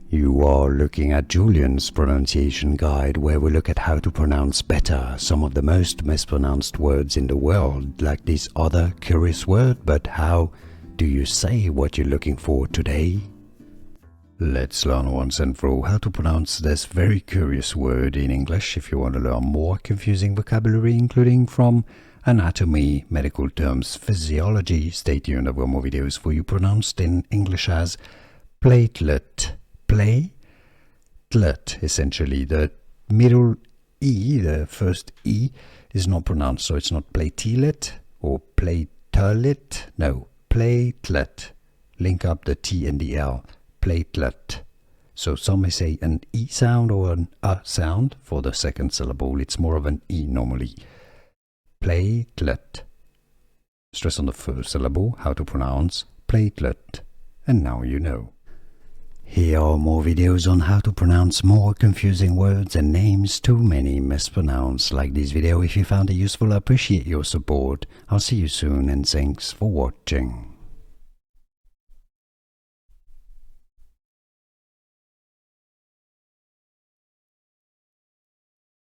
You are looking at Julian's pronunciation guide, where we look at how to pronounce better some of the most mispronounced words in the world, like this other curious word. But how do you say what you're looking for today? Let's learn once and for all how to pronounce this very curious word in English. If you want to learn more confusing vocabulary, including from anatomy, medical terms, physiology, stay tuned. I've got more videos for you pronounced in English as platelet. Platelet, essentially. The middle E, the first E, is not pronounced, so it's not platelet or platelet. No, platelet. Link up the T and the L. Platelet. So some may say an E sound or an A sound for the second syllable. It's more of an E normally. Platelet. Stress on the first syllable, how to pronounce platelet. And now you know. Here are more videos on how to pronounce more confusing words and names too many mispronounced. Like this video if you found it useful. I appreciate your support. I'll see you soon and thanks for watching.